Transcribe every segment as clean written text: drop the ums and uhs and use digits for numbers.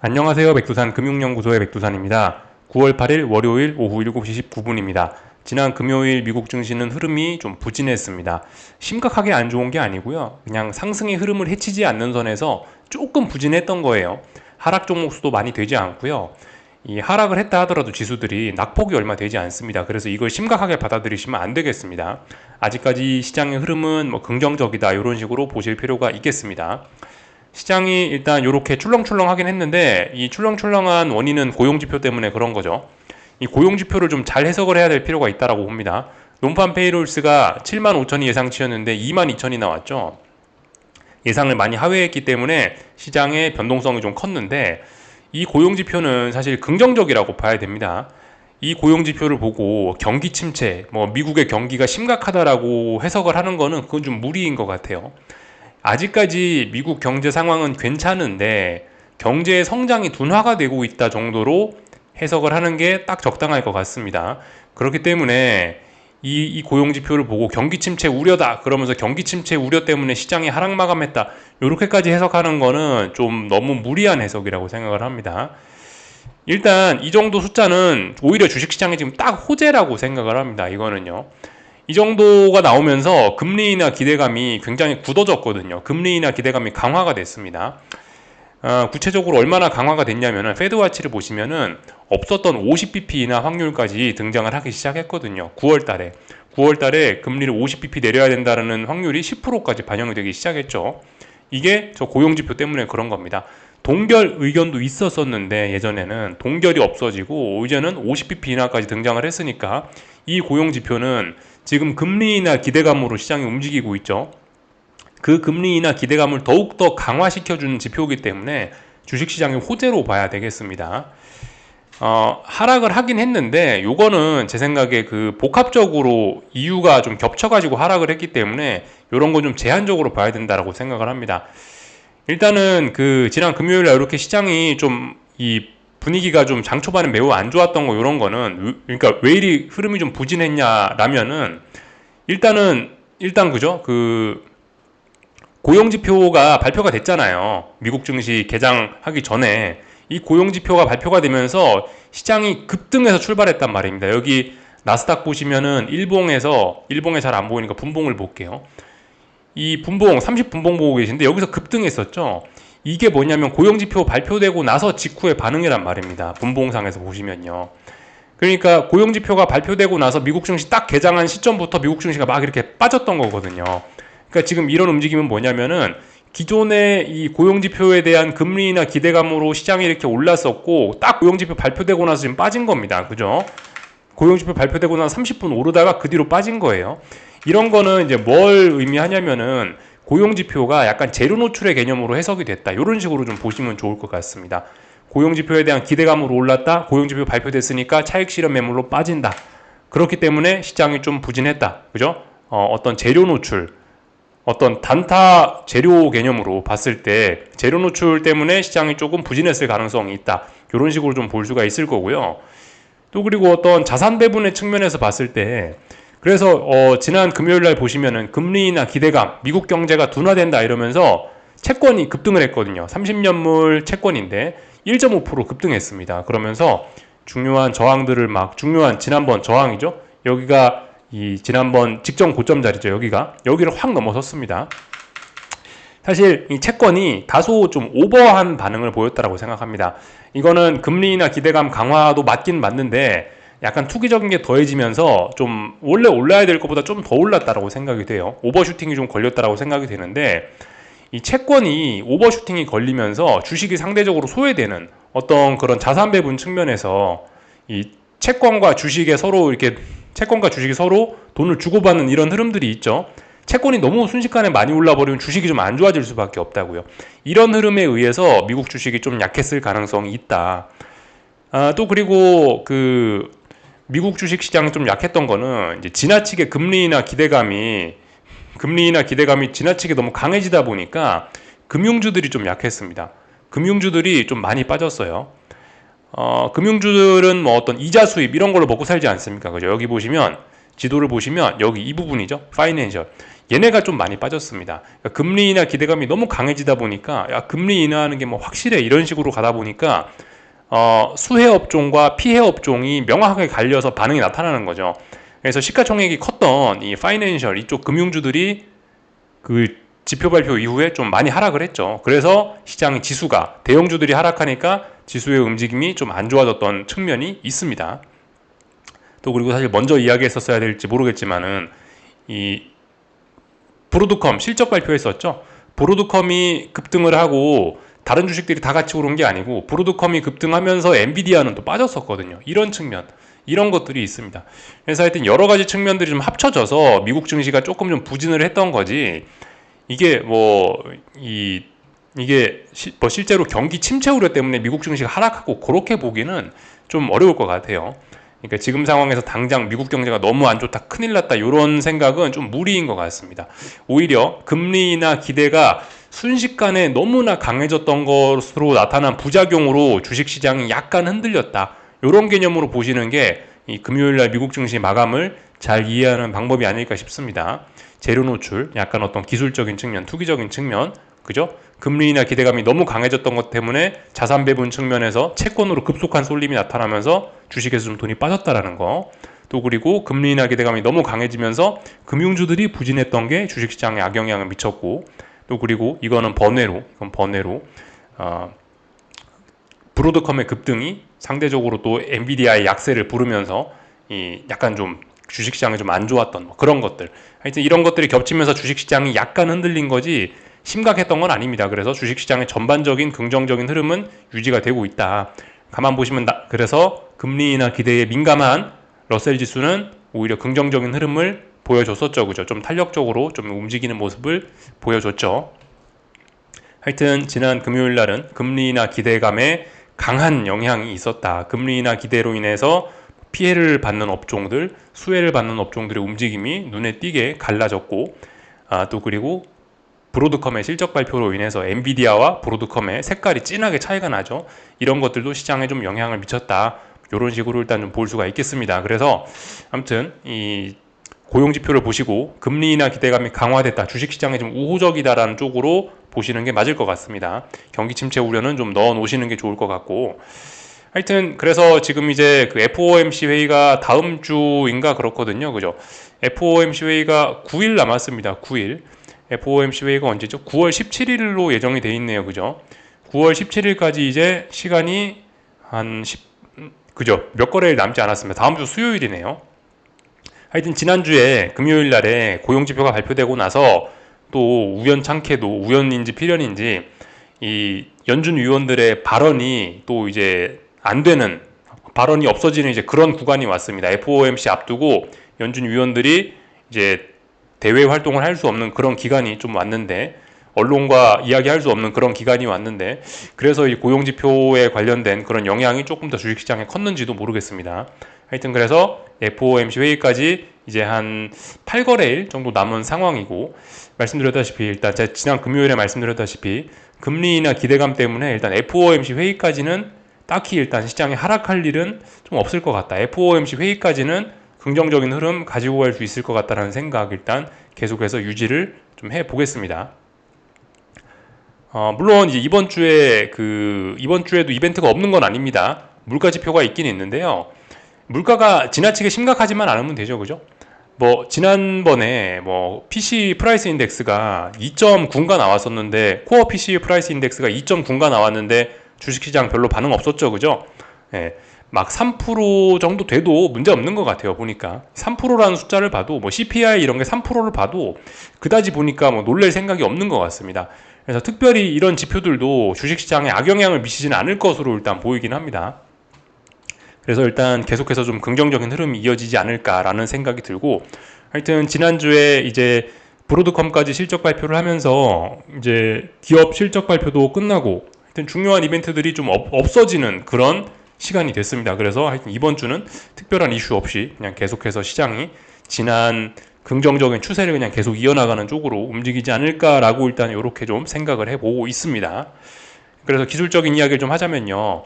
안녕하세요. 백두산 금융연구소의 백두산입니다. 9월 8일 월요일 오후 7시 19분입니다. 지난 금요일 미국 증시는 흐름이 좀 부진했습니다. 심각하게 안 좋은 게 아니고요. 그냥 상승의 흐름을 해치지 않는 선에서 조금 부진했던 거예요. 하락 종목 수도 많이 되지 않고요. 이 하락을 했다 하더라도 지수들이 낙폭이 얼마 되지 않습니다. 그래서 이걸 심각하게 받아들이시면 안 되겠습니다. 아직까지 시장의 흐름은 긍정적이다 이런 식으로 보실 필요가 있겠습니다. 시장이 일단 이렇게 출렁출렁하긴 했는데 이 출렁출렁한 원인은 고용지표 때문에 그런 거죠. 이 고용지표를 좀 잘 해석을 해야 될 필요가 있다고 봅니다. 논판 페이롤스가 7만 5천이 예상치였는데 2만 2천이 나왔죠. 예상을 많이 하회했기 때문에 시장의 변동성이 좀 컸는데 이 고용지표는 사실 긍정적이라고 봐야 됩니다. 이 고용지표를 보고 경기 침체, 미국의 경기가 심각하다라고 해석을 하는 거는 그건 좀 무리인 것 같아요. 아직까지 미국 경제 상황은 괜찮은데 경제의 성장이 둔화가 되고 있다 정도로 해석을 하는 게 딱 적당할 것 같습니다. 그렇기 때문에 이 고용지표를 보고 경기 침체 우려다 그러면서 경기 침체 우려 때문에 시장이 하락 마감했다 이렇게까지 해석하는 거는 좀 너무 무리한 해석이라고 생각을 합니다. 일단 이 정도 숫자는 오히려 주식시장에 지금 딱 호재라고 생각을 합니다. 이거는요. 이 정도가 나오면서 금리나 기대감이 굉장히 굳어졌거든요. 금리나 기대감이 강화가 됐습니다. 구체적으로 얼마나 강화가 됐냐면은 페드와치를 보시면은 없었던 50bp 인하 확률까지 등장을 하기 시작했거든요. 9월 달에. 9월 달에 금리를 50bp 내려야 된다는 확률이 10%까지 반영이 되기 시작했죠. 이게 저 고용지표 때문에 그런 겁니다. 동결 의견도 있었었는데 예전에는 동결이 없어지고 이제는 50bp 인하까지 등장을 했으니까 이 고용지표는 지금 금리 인하 기대감으로 시장이 움직이고 있죠. 그 금리 인하 기대감을 더욱더 강화시켜주는 지표이기 때문에 주식시장의 호재로 봐야 되겠습니다. 하락을 하긴 했는데 요거는 제 생각에 그 복합적으로 이유가 좀 겹쳐가지고 하락을 했기 때문에 요런 건 좀 제한적으로 봐야 된다라고 생각을 합니다. 일단은 그 지난 금요일 날 이렇게 시장이 좀 이 분위기가 좀 장 초반에 매우 안 좋았던 거 이런 거는 그러니까 왜 이리 흐름이 좀 부진했냐라면은 일단 그죠? 그 고용지표가 발표가 됐잖아요. 미국 증시 개장하기 전에 이 고용지표가 발표가 되면서 시장이 급등해서 출발했단 말입니다. 여기 나스닥 보시면은 일봉에 잘 안 보이니까 분봉을 볼게요. 이 분봉 30분봉 보고 계신데 여기서 급등했었죠. 이게 뭐냐면 고용지표 발표되고 나서 직후의 반응이란 말입니다. 분봉상에서 보시면요. 그러니까 고용지표가 발표되고 나서 미국 증시 딱 개장한 시점부터 미국 증시가 막 이렇게 빠졌던 거거든요. 그러니까 지금 이런 움직임은 뭐냐면은 기존의 이 고용지표에 대한 금리나 기대감으로 시장이 이렇게 올랐었고 딱 고용지표 발표되고 나서 지금 빠진 겁니다. 그죠? 고용지표 발표되고 나서 30분 오르다가 그 뒤로 빠진 거예요. 이런 거는 이제 뭘 의미하냐면은 고용지표가 약간 재료 노출의 개념으로 해석이 됐다. 이런 식으로 좀 보시면 좋을 것 같습니다. 고용지표에 대한 기대감으로 올랐다. 고용지표 발표됐으니까 차익 실현 매물로 빠진다. 그렇기 때문에 시장이 좀 부진했다. 그죠? 어떤 재료 노출, 어떤 단타 재료 개념으로 봤을 때 재료 노출 때문에 시장이 조금 부진했을 가능성이 있다. 이런 식으로 좀 볼 수가 있을 거고요. 또 그리고 어떤 자산 배분의 측면에서 봤을 때 그래서 지난 금요일 날 보시면은 금리나 기대감, 미국 경제가 둔화된다 이러면서 채권이 급등을 했거든요. 30년물 채권인데 1.5% 급등했습니다. 그러면서 중요한 저항들을 중요한 지난번 저항이죠. 여기가 이 지난번 직전 고점 자리죠. 여기를 확 넘어섰습니다. 사실 이 채권이 다소 좀 오버한 반응을 보였다라고 생각합니다. 이거는 금리나 기대감 강화도 맞긴 맞는데 약간 투기적인 게 더해지면서 좀 원래 올라야 될 것보다 좀 더 올랐다라고 생각이 돼요. 오버슈팅이 좀 걸렸다라고 생각이 되는데 이 채권이 오버슈팅이 걸리면서 주식이 상대적으로 소외되는 어떤 그런 자산 배분 측면에서 이 채권과 주식이 서로 돈을 주고받는 이런 흐름들이 있죠. 채권이 너무 순식간에 많이 올라버리면 주식이 좀 안 좋아질 수밖에 없다고요. 이런 흐름에 의해서 미국 주식이 좀 약했을 가능성이 있다. 또 그리고 그 미국 주식 시장이 좀 약했던 거는 이제 지나치게 금리나 기대감이 지나치게 너무 강해지다 보니까 금융주들이 좀 약했습니다. 금융주들이 좀 많이 빠졌어요. 금융주들은 어떤 이자 수입 이런 걸로 먹고 살지 않습니까? 그죠? 여기 보시면 지도를 보시면 여기 이 부분이죠. 파이낸셜. 얘네가 좀 많이 빠졌습니다. 그러니까 금리 인하 기대감이 너무 강해지다 보니까 야, 금리 인하하는 게 뭐 확실해 이런 식으로 가다 보니까 수혜 업종과 피해 업종이 명확하게 갈려서 반응이 나타나는 거죠. 그래서 시가총액이 컸던 이 파이낸셜 이쪽 금융주들이 그 지표 발표 이후에 좀 많이 하락을 했죠. 그래서 시장 지수가 대형주들이 하락하니까 지수의 움직임이 좀 안 좋아졌던 측면이 있습니다. 또 그리고 사실 먼저 이야기했었어야 될지 모르겠지만은 이 브로드컴 실적 발표했었죠. 브로드컴이 급등을 하고 다른 주식들이 다 같이 오른 게 아니고 브로드컴이 급등하면서 엔비디아는 또 빠졌었거든요. 이런 측면, 이런 것들이 있습니다. 그래서 하여튼 여러 가지 측면들이 좀 합쳐져서 미국 증시가 조금 좀 부진을 했던 거지. 이게 실제로 경기 침체 우려 때문에 미국 증시가 하락하고 그렇게 보기는 좀 어려울 것 같아요. 그러니까 지금 상황에서 당장 미국 경제가 너무 안 좋다, 큰일 났다 이런 생각은 좀 무리인 것 같습니다. 오히려 금리 인하 기대가 순식간에 너무나 강해졌던 것으로 나타난 부작용으로 주식시장이 약간 흔들렸다. 이런 개념으로 보시는 게 이 금요일날 미국 증시 마감을 잘 이해하는 방법이 아닐까 싶습니다. 재료 노출, 약간 어떤 기술적인 측면, 투기적인 측면, 그죠? 금리 인하 기대감이 너무 강해졌던 것 때문에 자산 배분 측면에서 채권으로 급속한 쏠림이 나타나면서 주식에서 좀 돈이 빠졌다라는 거. 또 그리고 금리 인하 기대감이 너무 강해지면서 금융주들이 부진했던 게 주식시장에 악영향을 미쳤고, 또 그리고 이건 번외로 브로드컴의 급등이 상대적으로 또 엔비디아의 약세를 부르면서 이 약간 좀 주식시장이 좀 안 좋았던 뭐 그런 것들. 하여튼 이런 것들이 겹치면서 주식시장이 약간 흔들린 거지 심각했던 건 아닙니다. 그래서 주식시장의 전반적인 긍정적인 흐름은 유지가 되고 있다. 가만 보시면 그래서 금리 인하 기대에 민감한 러셀 지수는 오히려 긍정적인 흐름을 보여줬었죠. 그죠? 좀 탄력적으로 좀 움직이는 모습을 보여줬죠. 하여튼 지난 금요일 날은 금리 인하 기대감에 강한 영향이 있었다. 금리 인하 기대로 인해서 피해를 받는 업종들, 수혜를 받는 업종들의 움직임이 눈에 띄게 갈라졌고, 또 그리고 브로드컴의 실적 발표로 인해서 엔비디아와 브로드컴의 색깔이 진하게 차이가 나죠. 이런 것들도 시장에 좀 영향을 미쳤다. 이런 식으로 일단 좀 볼 수가 있겠습니다. 그래서 아무튼 이 고용지표를 보시고 금리 인하 기대감이 강화됐다, 주식시장에 좀 우호적이다라는 쪽으로 보시는 게 맞을 것 같습니다. 경기 침체 우려는 좀 넣어 놓으시는 게 좋을 것 같고, 하여튼 그래서 지금 이제 그 FOMC 회의가 다음 주인가 그렇거든요. 그죠? FOMC 회의가 9일 남았습니다. 9일. FOMC 회의가 언제죠? 9월 17일로 예정이 돼 있네요. 그죠? 9월 17일까지 이제 시간이 그죠? 몇 거래일 남지 않았습니다. 다음 주 수요일이네요. 하여튼 지난주에 금요일 날에 고용지표가 발표되고 나서 또 우연찮게도 우연인지 필연인지 이 연준 위원들의 발언이 또 이제 안 되는, 발언이 없어지는 이제 그런 구간이 왔습니다. FOMC 앞두고 연준 위원들이 이제 대외 활동을 할 수 없는 그런 기간이 좀 왔는데, 언론과 이야기할 수 없는 그런 기간이 왔는데, 그래서 이 고용지표에 관련된 그런 영향이 조금 더 주식시장에 컸는지도 모르겠습니다. 하여튼 그래서 FOMC 회의까지 이제 한 8거래일 정도 남은 상황이고, 말씀드렸다시피 일단 제가 지난 금요일에 말씀드렸다시피 금리 인하 기대감 때문에 일단 FOMC 회의까지는 딱히 일단 시장에 하락할 일은 좀 없을 것 같다. FOMC 회의까지는 긍정적인 흐름 가지고 갈 수 있을 것 같다라는 생각 일단 계속해서 유지를 좀 해보겠습니다. 물론 이제 이번 주에도 이벤트가 없는 건 아닙니다. 물가 지표가 있긴 있는데요. 물가가 지나치게 심각하지만 않으면 되죠, 그죠? 뭐 지난번에 뭐 PC 프라이스 인덱스가 2.9가 나왔었는데, 코어 PC 프라이스 인덱스가 2.9가 나왔는데 주식시장 별로 반응 없었죠, 그죠? 예, 막 3% 정도 돼도 문제 없는 것 같아요. 보니까 3%라는 숫자를 봐도, 뭐 CPI 이런 게 3%를 봐도 그다지 보니까 뭐 놀랄 생각이 없는 것 같습니다. 그래서 특별히 이런 지표들도 주식시장에 악영향을 미치지는 않을 것으로 일단 보이긴 합니다. 그래서 일단 계속해서 좀 긍정적인 흐름이 이어지지 않을까라는 생각이 들고, 하여튼 지난주에 이제 브로드컴까지 실적 발표를 하면서 이제 기업 실적 발표도 끝나고 하여튼 중요한 이벤트들이 좀 없어지는 그런 시간이 됐습니다. 그래서 하여튼 이번 주는 특별한 이슈 없이 그냥 계속해서 시장이 지난 긍정적인 추세를 그냥 계속 이어나가는 쪽으로 움직이지 않을까라고 일단 이렇게 좀 생각을 해보고 있습니다. 그래서 기술적인 이야기를 좀 하자면요.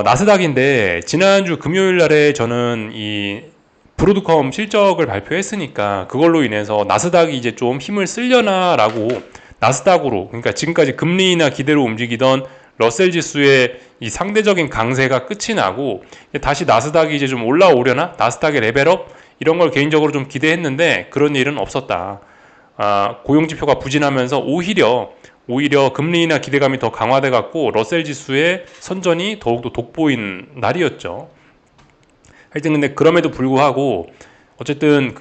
나스닥인데 지난주 금요일 날에 저는 이 브로드컴 실적을 발표했으니까 그걸로 인해서 나스닥이 이제 좀 힘을 쓰려나라고 나스닥으로, 그러니까 지금까지 금리 인하 기대로 움직이던 러셀 지수의 이 상대적인 강세가 끝이 나고 다시 나스닥이 이제 좀 올라오려나, 나스닥의 레벨업 이런 걸 개인적으로 좀 기대했는데 그런 일은 없었다. 고용지표가 부진하면서 오히려 금리 인하 기대감이 더 강화돼 갖고 러셀 지수의 선전이 더욱더 돋보인 날이었죠. 하여튼 근데 그럼에도 불구하고 어쨌든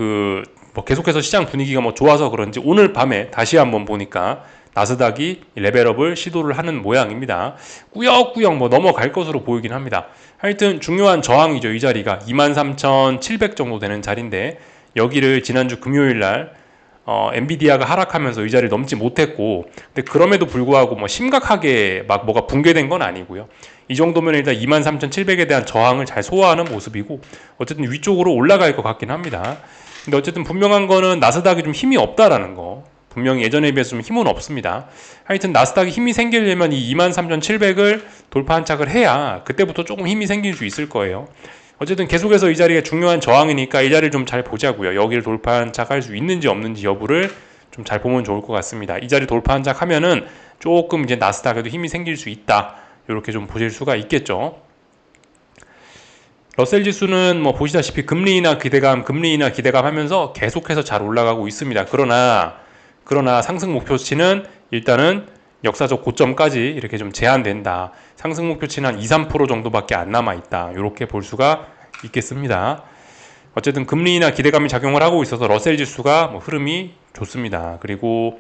뭐 계속해서 시장 분위기가 뭐 좋아서 그런지 오늘 밤에 다시 한번 보니까 나스닥이 레벨업을 시도를 하는 모양입니다. 꾸역꾸역 뭐 넘어갈 것으로 보이긴 합니다. 하여튼 중요한 저항이죠. 이 자리가 23,700 정도 되는 자리인데 여기를 지난주 금요일 날 엔비디아가 하락하면서 이 자리를 넘지 못했고, 근데 그럼에도 불구하고 뭐 심각하게 막 뭐가 붕괴된 건 아니고요. 이 정도면 일단 23,700에 대한 저항을 잘 소화하는 모습이고, 어쨌든 위쪽으로 올라갈 것 같긴 합니다. 근데 어쨌든 분명한 거는 나스닥이 좀 힘이 없다라는 거. 분명히 예전에 비해서 좀 힘은 없습니다. 하여튼 나스닥이 힘이 생기려면 이 23,700을 돌파한착을 해야 그때부터 조금 힘이 생길 수 있을 거예요. 어쨌든 계속해서 이 자리가 중요한 저항이니까 이 자리를 좀 잘 보자고요. 여기를 돌파한착할 수 있는지 없는지 여부를 좀 잘 보면 좋을 것 같습니다. 이 자리 돌파한착하면은 조금 이제 나스닥에도 힘이 생길 수 있다. 이렇게 좀 보실 수가 있겠죠. 러셀 지수는 뭐 보시다시피 금리 인하 기대감 하면서 계속해서 잘 올라가고 있습니다. 그러나 상승 목표치는 일단은 역사적 고점까지 이렇게 좀 제한된다. 상승 목표치는 한 2, 3% 정도밖에 안 남아있다. 이렇게 볼 수가 있겠습니다. 어쨌든 금리 인하 기대감이 작용을 하고 있어서 러셀 지수가 뭐 흐름이 좋습니다. 그리고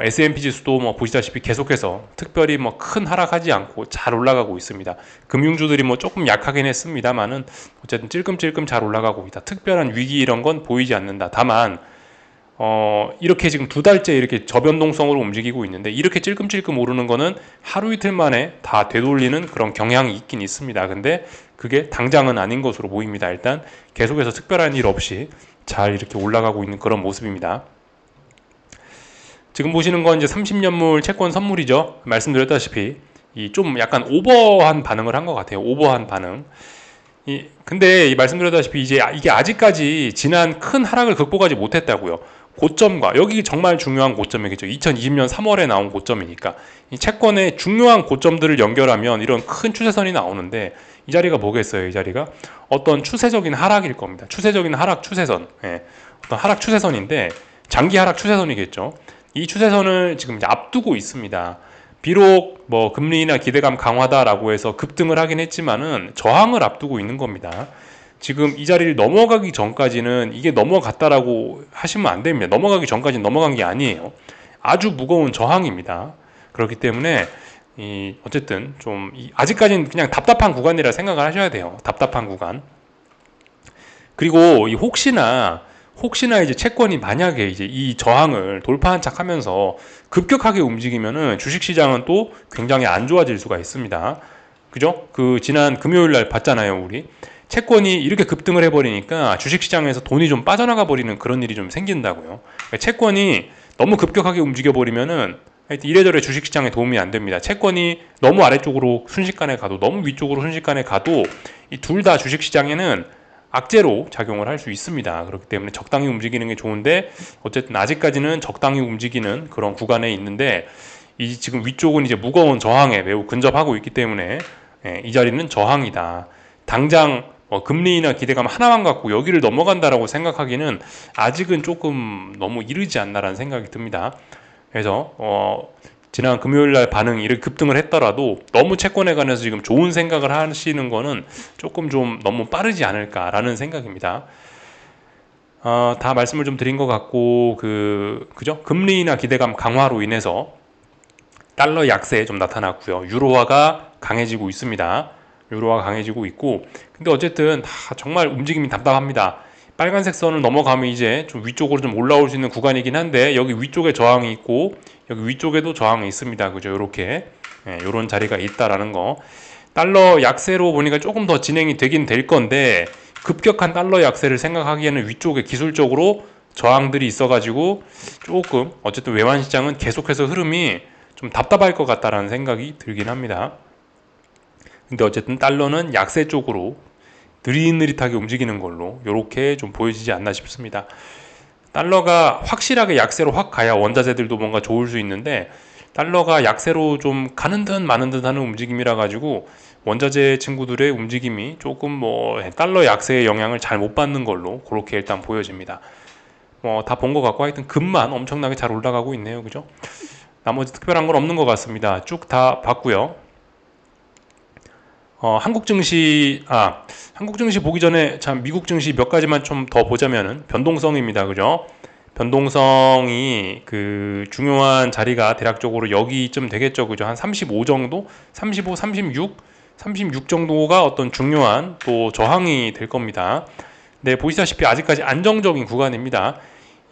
S&P 지수도 뭐 보시다시피 계속해서 특별히 뭐 큰 하락하지 않고 잘 올라가고 있습니다. 금융주들이 뭐 조금 약하긴 했습니다만은 어쨌든 찔끔찔끔 잘 올라가고 있다. 특별한 위기 이런 건 보이지 않는다. 다만 이렇게 지금 2달째 이렇게 저변동성으로 움직이고 있는데 이렇게 찔끔찔끔 오르는 거는 하루 이틀 만에 다 되돌리는 그런 경향이 있긴 있습니다. 근데 그게 당장은 아닌 것으로 보입니다. 일단 계속해서 특별한 일 없이 잘 이렇게 올라가고 있는 그런 모습입니다. 지금 보시는 건 이제 30년물 채권 선물이죠. 말씀드렸다시피 이 좀 약간 오버한 반응을 한 것 같아요. 오버한 반응. 근데 말씀드렸다시피 이게 아직까지 지난 큰 하락을 극복하지 못했다고요. 고점과 여기 정말 중요한 고점이겠죠. 2020년 3월에 나온 고점이니까 이 채권의 중요한 고점들을 연결하면 이런 큰 추세선이 나오는데 이 자리가 뭐겠어요? 이 자리가 어떤 추세적인 하락일 겁니다. 추세적인 하락 추세선, 어떤 하락 추세선인데 장기 하락 추세선이겠죠. 이 추세선을 지금 이제 앞두고 있습니다. 비록 뭐 금리 인하 기대감 강화다라고 해서 급등을 하긴 했지만은 저항을 앞두고 있는 겁니다. 지금 이 자리를 넘어가기 전까지는 이게 넘어갔다라고 하시면 안 됩니다. 넘어가기 전까지는 넘어간 게 아니에요. 아주 무거운 저항입니다. 그렇기 때문에 어쨌든 좀 아직까지는 그냥 답답한 구간이라 생각을 하셔야 돼요. 답답한 구간. 그리고 혹시나 이제 채권이 만약에 이제 이 저항을 돌파한착하면서 급격하게 움직이면은 주식시장은 또 굉장히 안 좋아질 수가 있습니다. 그죠? 지난 금요일 날 봤잖아요, 우리. 채권이 이렇게 급등을 해버리니까 주식시장에서 돈이 좀 빠져나가 버리는 그런 일이 좀 생긴다고요. 그러니까 채권이 너무 급격하게 움직여버리면은 하여튼 이래저래 주식시장에 도움이 안 됩니다. 채권이 너무 아래쪽으로 순식간에 가도 너무 위쪽으로 순식간에 가도 이 둘 다 주식시장에는 악재로 작용을 할 수 있습니다. 그렇기 때문에 적당히 움직이는 게 좋은데 어쨌든 아직까지는 적당히 움직이는 그런 구간에 있는데 지금 위쪽은 이제 무거운 저항에 매우 근접하고 있기 때문에 이 자리는 저항이다. 당장 금리 인하 기대감 하나만 갖고 여기를 넘어간다라고 생각하기는 아직은 조금 너무 이르지 않나라는 생각이 듭니다. 그래서 지난 금요일 날 반응이 이렇게 급등을 했더라도 너무 채권에 관해서 지금 좋은 생각을 하시는 거는 조금 좀 너무 빠르지 않을까라는 생각입니다. 다 말씀을 좀 드린 것 같고 그죠? 금리 인하 기대감 강화로 인해서 달러 약세 좀 나타났고요. 유로화가 강해지고 있습니다. 유로화가 강해지고 있고, 근데 어쨌든 정말 움직임이 답답합니다. 빨간색 선을 넘어가면 이제 좀 위쪽으로 좀 올라올 수 있는 구간이긴 한데 여기 위쪽에 저항이 있고 여기 위쪽에도 저항이 있습니다. 그죠? 이렇게 이런 자리가 있다라는 거. 달러 약세로 보니까 조금 더 진행이 되긴 될 건데 급격한 달러 약세를 생각하기에는 위쪽에 기술적으로 저항들이 있어가지고 조금 어쨌든 외환 시장은 계속해서 흐름이 좀 답답할 것 같다라는 생각이 들긴 합니다. 근데 어쨌든 달러는 약세 쪽으로 느릿느릿하게 움직이는 걸로 이렇게 좀 보여지지 않나 싶습니다. 달러가 확실하게 약세로 확 가야 원자재들도 뭔가 좋을 수 있는데 달러가 약세로 좀 가는 듯 마는 듯 하는 움직임이라 가지고 원자재 친구들의 움직임이 조금 뭐 달러 약세의 영향을 잘 못 받는 걸로 그렇게 일단 보여집니다. 뭐 다 본 것 같고 하여튼 금만 엄청나게 잘 올라가고 있네요. 그죠? 나머지 특별한 건 없는 것 같습니다. 쭉 다 봤고요. 한국 증시 보기 전에 참 미국 증시 몇 가지만 좀 더 보자면은 변동성입니다. 그죠? 변동성이 그 중요한 자리가 대략적으로 여기쯤 되겠죠. 그죠? 한 35 정도? 35, 36 정도가 어떤 중요한 또 저항이 될 겁니다. 네, 보시다시피 아직까지 안정적인 구간입니다.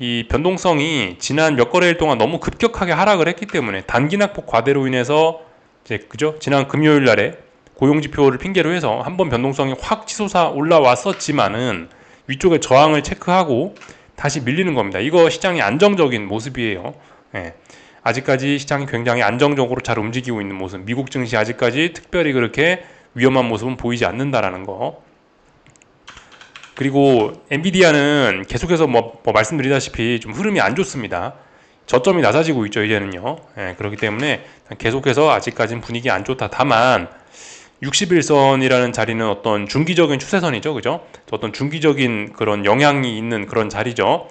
이 변동성이 지난 몇 거래일 동안 너무 급격하게 하락을 했기 때문에 단기 낙폭 과대로 인해서 이제 그죠? 지난 금요일 날에 고용 지표를 핑계로 해서 한번 변동성이 확 치솟아 올라왔었지만은 위쪽에 저항을 체크하고 다시 밀리는 겁니다. 이거 시장이 안정적인 모습이에요. 예. 아직까지 시장이 굉장히 안정적으로 잘 움직이고 있는 모습. 미국 증시 아직까지 특별히 그렇게 위험한 모습은 보이지 않는다라는 거. 그리고 엔비디아는 계속해서 뭐 말씀드리다시피 좀 흐름이 안 좋습니다. 저점이 낮아지고 있죠, 이제는요. 예, 그렇기 때문에 계속해서 아직까지는 분위기 안 좋다. 다만 61선이라는 자리는 어떤 중기적인 추세선이죠. 그죠? 어떤 중기적인 그런 영향이 있는 그런 자리죠.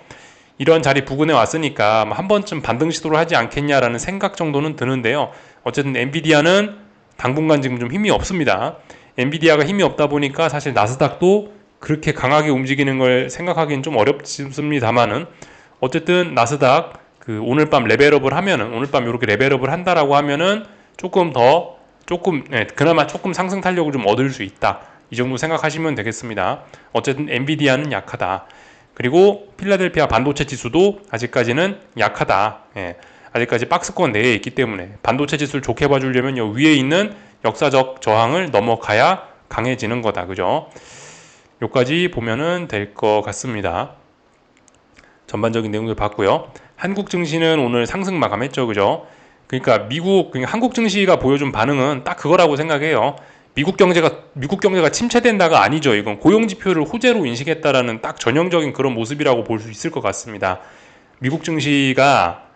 이런 자리 부근에 왔으니까 한 번쯤 반등 시도를 하지 않겠냐라는 생각 정도는 드는데요. 어쨌든 엔비디아는 당분간 지금 좀 힘이 없습니다. 엔비디아가 힘이 없다 보니까 사실 나스닥도 그렇게 강하게 움직이는 걸 생각하기는 좀 어렵습니다만은 어쨌든 나스닥 그 오늘 밤 레벨업을 하면은 오늘 밤 이렇게 레벨업을 한다라고 하면은 그나마 조금 상승 탄력을 좀 얻을 수 있다. 이 정도 생각하시면 되겠습니다. 어쨌든 엔비디아는 약하다. 그리고 필라델피아 반도체 지수도 아직까지는 약하다. 예, 아직까지 박스권 내에 있기 때문에 반도체 지수를 좋게 봐주려면 요 위에 있는 역사적 저항을 넘어가야 강해지는 거다. 그죠? 요까지 보면은 될 것 같습니다. 전반적인 내용들 봤고요. 한국 증시는 오늘 상승 마감했죠. 그죠? 그러니까 한국 증시가 보여준 반응은 딱 그거라고 생각해요. 미국 경제가 침체된다가 아니죠. 이건 고용 지표를 호재로 인식했다라는 딱 전형적인 그런 모습이라고 볼 수 있을 것 같습니다. 미국 증시가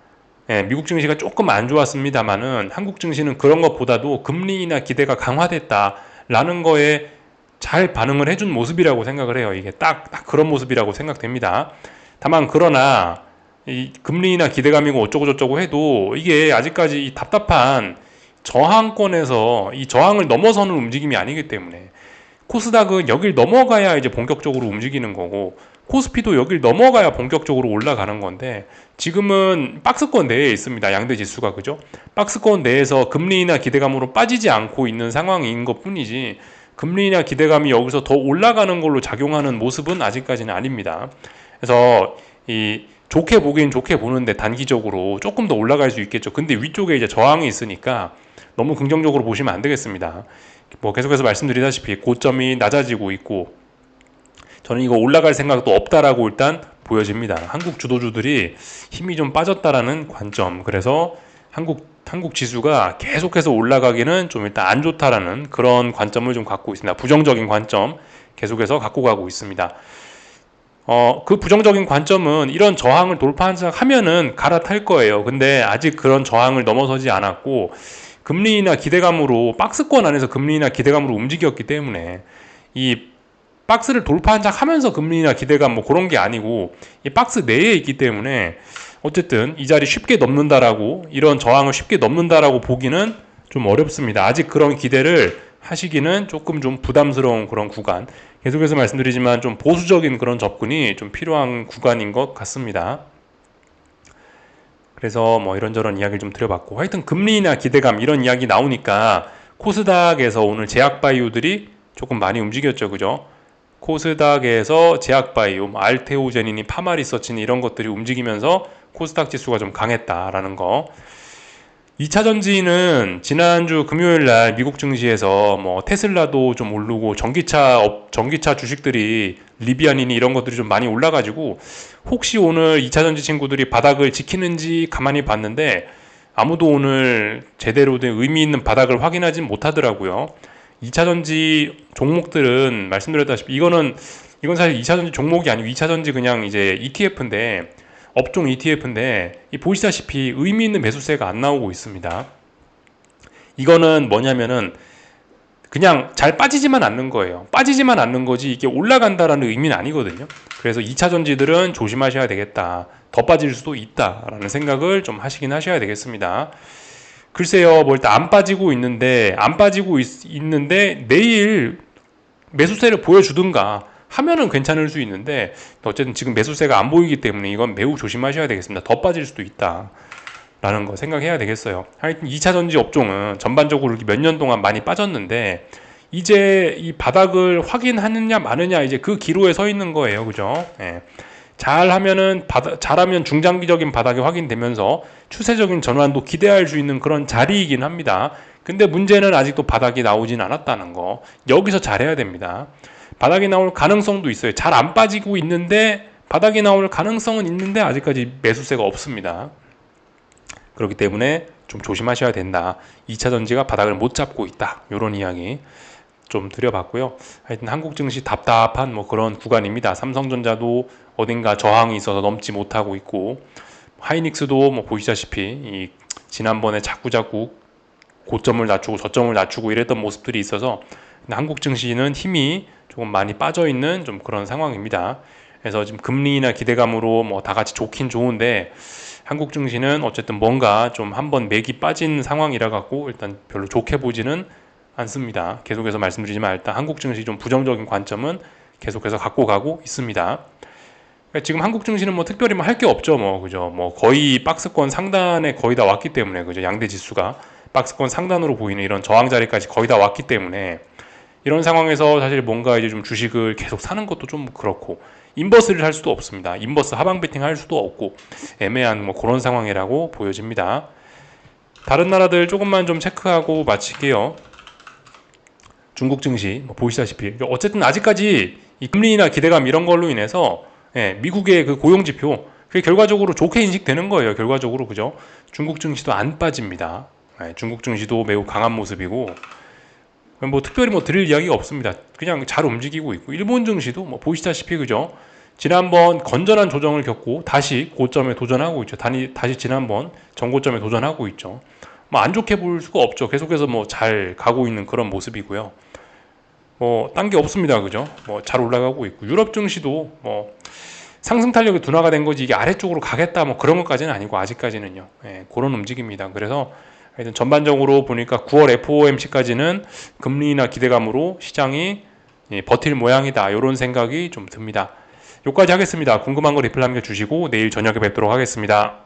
조금 안 좋았습니다만은 한국 증시는 그런 것보다도 금리나 기대가 강화됐다라는 거에 잘 반응을 해준 모습이라고 생각을 해요. 이게 딱 그런 모습이라고 생각됩니다. 다만 그러나 이 금리나 기대감이고 어쩌고저쩌고 해도 이게 아직까지 이 답답한 저항권에서 이 저항을 넘어서는 움직임이 아니기 때문에 코스닥은 여길 넘어가야 이제 본격적으로 움직이는 거고 코스피도 여길 넘어가야 본격적으로 올라가는 건데 지금은 박스권 내에 있습니다. 양대 지수가. 그죠? 박스권 내에서 금리나 기대감으로 빠지지 않고 있는 상황인 것 뿐이지 금리나 기대감이 여기서 더 올라가는 걸로 작용하는 모습은 아직까지는 아닙니다. 그래서 이 좋게 보긴 좋게 보는데 단기적으로 조금 더 올라갈 수 있겠죠. 근데 위쪽에 이제 저항이 있으니까 너무 긍정적으로 보시면 안 되겠습니다. 뭐 계속해서 말씀드리다시피 고점이 낮아지고 있고 저는 이거 올라갈 생각도 없다라고 일단 보여집니다. 한국 주도주들이 힘이 좀 빠졌다라는 관점. 그래서 한국 지수가 계속해서 올라가기는 좀 일단 안 좋다라는 그런 관점을 좀 갖고 있습니다. 부정적인 관점 계속해서 갖고 가고 있습니다. 그 부정적인 관점은 이런 저항을 돌파하면은 갈아탈 거예요. 근데 아직 그런 저항을 넘어서지 않았고 금리나 기대감으로 박스권 안에서 금리나 기대감으로 움직였기 때문에 이 박스를 돌파하면서 금리나 기대감 뭐 그런 게 아니고 이 박스 내에 있기 때문에 어쨌든 이 자리 쉽게 넘는다라고 이런 저항을 쉽게 넘는다라고 보기는 좀 어렵습니다. 아직 그런 기대를 하시기는 조금 좀 부담스러운 그런 구간. 계속해서 말씀드리지만 좀 보수적인 그런 접근이 좀 필요한 구간인 것 같습니다. 그래서 뭐 이런저런 이야기를 좀 드려봤고 하여튼 금리나 기대감 이런 이야기 나오니까 코스닥에서 오늘 제약바이오들이 조금 많이 움직였죠. 그죠? 코스닥에서 제약바이오, 알테오제니니, 파마리서치니 이런 것들이 움직이면서 코스닥 지수가 좀 강했다라는 거. 2차전지는 지난주 금요일날 미국 증시에서 뭐 테슬라도 좀 오르고 전기차 주식들이 리비안이니 이런 것들이 좀 많이 올라가지고 혹시 오늘 2차전지 친구들이 바닥을 지키는지 가만히 봤는데 아무도 오늘 제대로 된 의미 있는 바닥을 확인하진 못하더라고요. 2차전지 종목들은 말씀드렸다시피 이건 사실 2차전지 종목이 아니고 2차전지 그냥 이제 ETF인데 업종 ETF인데 보시다시피 의미 있는 매수세가 안 나오고 있습니다. 이거는 뭐냐면은 그냥 잘 빠지지만 않는 거예요. 빠지지만 않는 거지 이게 올라간다라는 의미는 아니거든요. 그래서 2차 전지들은 조심하셔야 되겠다. 더 빠질 수도 있다라는 생각을 좀 하시긴 하셔야 되겠습니다. 글쎄요, 뭐 일단 안 빠지고 있는데 내일 매수세를 보여주든가 하면은 괜찮을 수 있는데 어쨌든 지금 매수세가 안 보이기 때문에 이건 매우 조심하셔야 되겠습니다. 더 빠질 수도 있다. 라는 거 생각해야 되겠어요. 하여튼 2차 전지 업종은 전반적으로 몇 년 동안 많이 빠졌는데 이제 이 바닥을 확인하느냐 마느냐 이제 그 기로에 서 있는 거예요. 그죠? 예. 잘하면 중장기적인 바닥이 확인되면서 추세적인 전환도 기대할 수 있는 그런 자리이긴 합니다. 근데 문제는 아직도 바닥이 나오진 않았다는 거. 여기서 잘해야 됩니다. 바닥이 나올 가능성도 있어요. 잘 안 빠지고 있는데 바닥이 나올 가능성은 있는데 아직까지 매수세가 없습니다. 그렇기 때문에 좀 조심하셔야 된다. 2차 전지가 바닥을 못 잡고 있다. 이런 이야기 좀 드려봤고요. 하여튼 한국 증시 답답한 뭐 그런 구간입니다. 삼성전자도 어딘가 저항이 있어서 넘지 못하고 있고 하이닉스도 뭐 보시다시피 이 지난번에 자꾸 고점을 낮추고 저점을 낮추고 이랬던 모습들이 있어서 한국 증시는 힘이 조금 많이 빠져 있는 좀 그런 상황입니다. 그래서 지금 금리나 기대감으로 뭐 다 같이 좋긴 좋은데 한국 증시는 어쨌든 뭔가 좀 한번 맥이 빠진 상황이라 갖고 일단 별로 좋게 보지는 않습니다. 계속해서 말씀드리지만 일단 한국 증시 좀 부정적인 관점은 계속해서 갖고 가고 있습니다. 그러니까 지금 한국 증시는 뭐 특별히 뭐 할 게 없죠. 뭐 그죠. 뭐 거의 박스권 상단에 거의 다 왔기 때문에 그죠. 양대 지수가 박스권 상단으로 보이는 이런 저항 자리까지 거의 다 왔기 때문에 이런 상황에서 사실 뭔가 이제 좀 주식을 계속 사는 것도 좀 그렇고 인버스를 할 수도 없습니다. 인버스 하방 베팅 할 수도 없고 애매한 뭐 그런 상황이라고 보여집니다. 다른 나라들 조금만 좀 체크하고 마칠게요. 중국 증시 뭐 보시다시피 어쨌든 아직까지 이 금리나 기대감 이런 걸로 인해서 미국의 그 고용 지표 그게 결과적으로 좋게 인식되는 거예요. 결과적으로 그죠? 중국 증시도 안 빠집니다. 중국 증시도 매우 강한 모습이고 뭐 특별히 뭐 드릴 이야기가 없습니다. 그냥 잘 움직이고 있고 일본 증시도 뭐 보시다시피 그죠? 지난번 건전한 조정을 겪고 다시 고점에 도전하고 있죠. 다시 지난번 전고점에 도전하고 있죠. 뭐 안 좋게 볼 수가 없죠. 계속해서 뭐 잘 가고 있는 그런 모습이고요. 뭐 딴 게 없습니다. 그죠? 뭐 잘 올라가고 있고 유럽 증시도 뭐 상승 탄력이 둔화가 된 거지 이게 아래쪽으로 가겠다 뭐 그런 것까지는 아니고 아직까지는요. 그런 움직임입니다. 그래서 하여튼 전반적으로 보니까 9월 FOMC까지는 금리나 기대감으로 시장이 버틸 모양이다. 이런 생각이 좀 듭니다. 여기까지 하겠습니다. 궁금한 거 리플 남겨주시고 내일 저녁에 뵙도록 하겠습니다.